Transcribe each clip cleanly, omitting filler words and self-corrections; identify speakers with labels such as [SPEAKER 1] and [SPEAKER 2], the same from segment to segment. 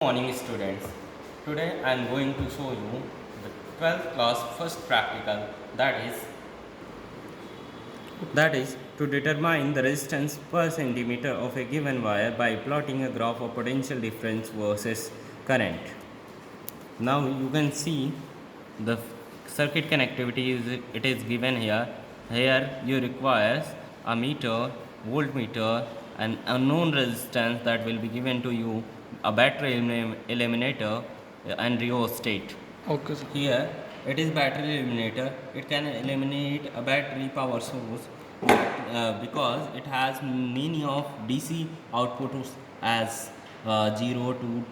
[SPEAKER 1] Morning students. Today I am going to show you the 12th class first practical that is to determine the resistance per centimeter of a given wire by plotting a graph of potential difference versus current. Now you can see the circuit connectivity is given here. Here you requires a meter, voltmeter, and unknown resistance that will be given to you, a battery eliminator, and rheostat.
[SPEAKER 2] Okay, sir.
[SPEAKER 1] Here it is battery eliminator. It can eliminate a battery power source because it has many of DC outputs as 0 to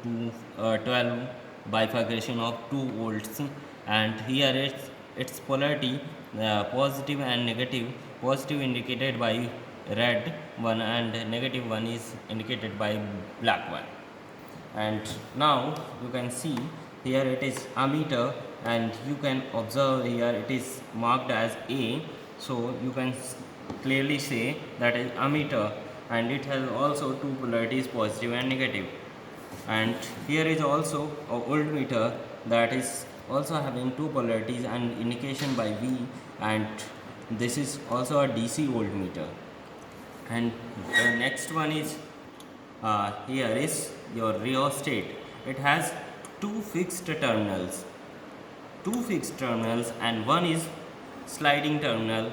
[SPEAKER 1] 12 bifurcation of 2 volts, and here its polarity, positive and negative. Positive indicated by red one and negative one is indicated by black one. And now you can see here it is ammeter, and you can observe here it is marked as A, so you can clearly say that is ammeter, and it has also two polarities, positive and negative. And here is also a voltmeter that is also having two polarities and indication by V, and this is also a DC voltmeter. And the next one is here is your rheostat. It has two fixed terminals, and one is sliding terminal.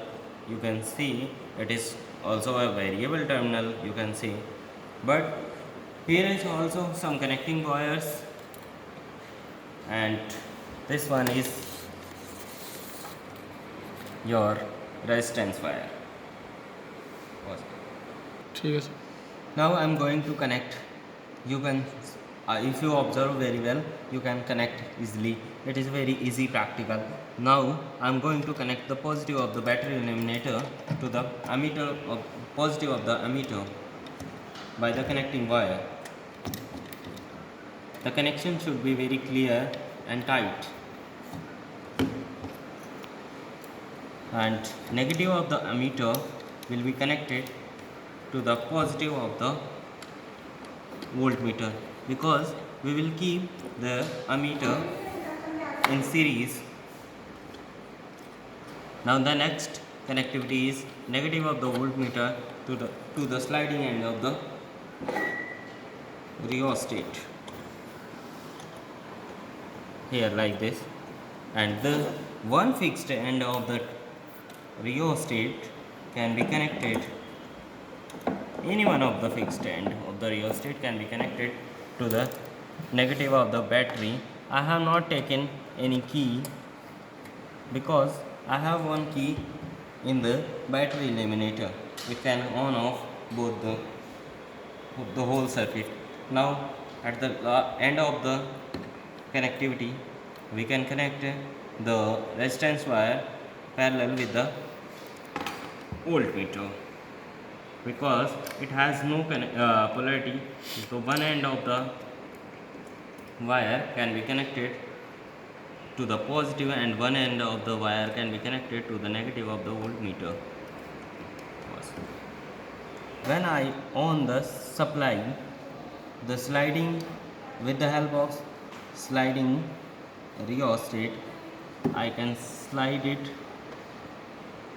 [SPEAKER 1] You can see it is also a variable terminal, you can see. But here is also some connecting wires, and this one is your resistance wire.
[SPEAKER 2] ठीक है sir.
[SPEAKER 1] Now I am going to connect. You can, if you observe very well, you can connect easily. It is very easy practical. Now I am going to connect the positive of the battery eliminator to the ammeter of positive of the ammeter by the connecting wire. The connection should be very clear and tight. And negative of the ammeter will be connected to the positive of the voltmeter, because we will keep the ammeter in series. Now the next connectivity is negative of the voltmeter to the sliding end of the rheostat, here like this. And the one fixed end of the rheostat can be connected, any one of the fixed end of the rheostat can be connected to the negative of the battery. I have not taken any key because I have one key in the battery eliminator. It can on off both the whole circuit. Now at the end of the connectivity, we can connect the resistance wire parallel with the voltmeter, because it has no polarity. So one end of the wire can be connected to the positive, and one end of the wire can be connected to the negative of the voltmeter. When I on the supply, the sliding, with the help of sliding rheostat, I can slide it,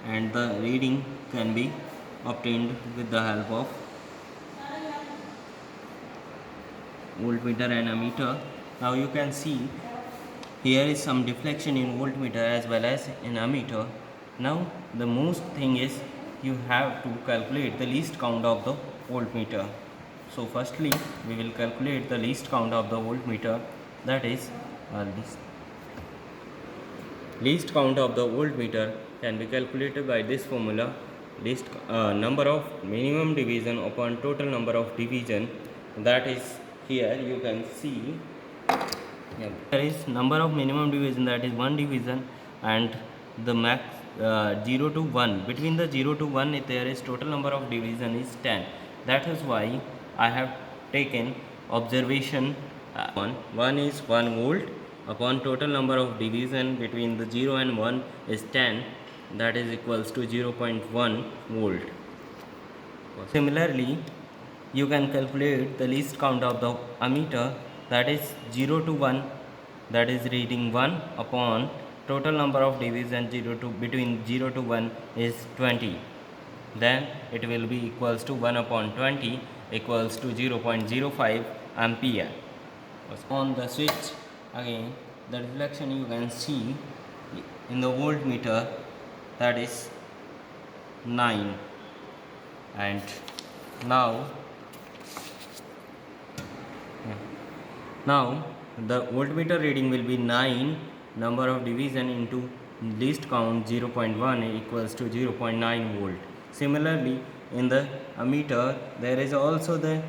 [SPEAKER 1] and the reading can be obtained with the help of voltmeter and ammeter. Now you can see here is some deflection in voltmeter as well as in ammeter. Now the most thing is you have to calculate the least count of the voltmeter. So firstly we will calculate the least count of the voltmeter, that is least count of the voltmeter can be calculated by this formula: least number of minimum division upon total number of division. That is, here you can see, there is number of minimum division, that is one division, and the max 0 to 1. Between the 0 to 1 there is total number of division is 10. That is why I have taken observation 1 is 1 volt upon total number of division between the 0 and 1 is 10, that is equals to 0.1 volt. Similarly, you can calculate the least count of the ammeter that is 0 to 1, that is reading 1 upon total number of division 0 to between 0 to 1 is 20, then it will be equals to 1 upon 20 equals to 0.05 ampere. On the switch again, the reflection you can see in the voltmeter, that is 9, and now the voltmeter reading will be 9 number of division into least count 0.1 equals to 0.9 volt. Similarly, in the ammeter there is also the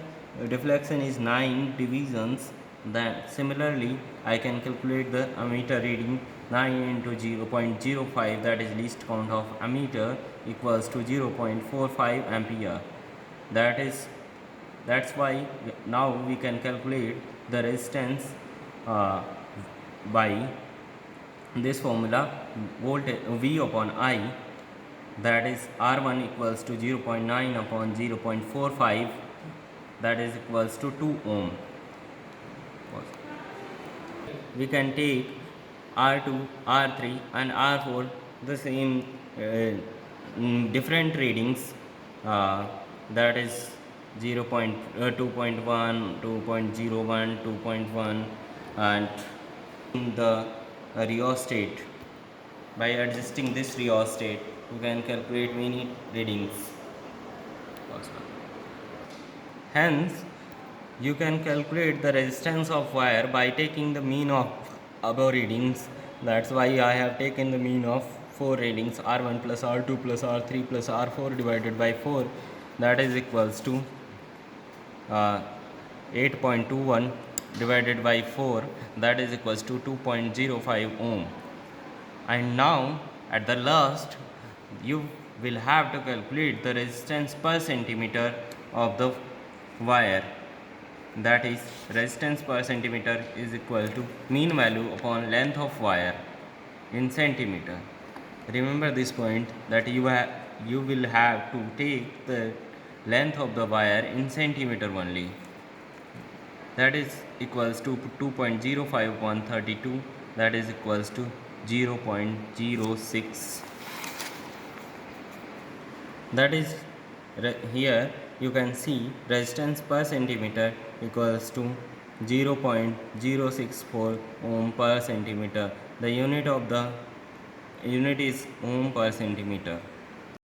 [SPEAKER 1] deflection is 9 divisions. That similarly I can calculate the ammeter reading 9 into 0.05, that is least count of ammeter, equals to 0.45 ampere. That's why now we can calculate the resistance by this formula, voltage V upon I, that is R1 equals to 0.9 upon 0.45, that is equals to 2 ohm. We can take R2, R3 and R4 the same different readings, that is 2.1, 2.01, 2.1, and in the rheostat. By adjusting this rheostat, you can calculate many readings. Hence, you can calculate the resistance of wire by taking the mean of above readings. That's why I have taken the mean of 4 readings, R1 plus R2 plus R3 plus R4 divided by 4, that is equals to 8.21 divided by 4, that is equals to 2.05 ohm. And now at the last you will have to calculate the resistance per centimeter of the wire, that is resistance per centimeter is equal to mean value upon length of wire in centimeter. Remember this point, that you will have to take the length of the wire in centimeter only, that is equals to 2.05 upon 32, that is equals to 0.06. that is here you can see resistance per centimeter equals to 0.064 ohm per centimeter. The unit is ohm per centimeter.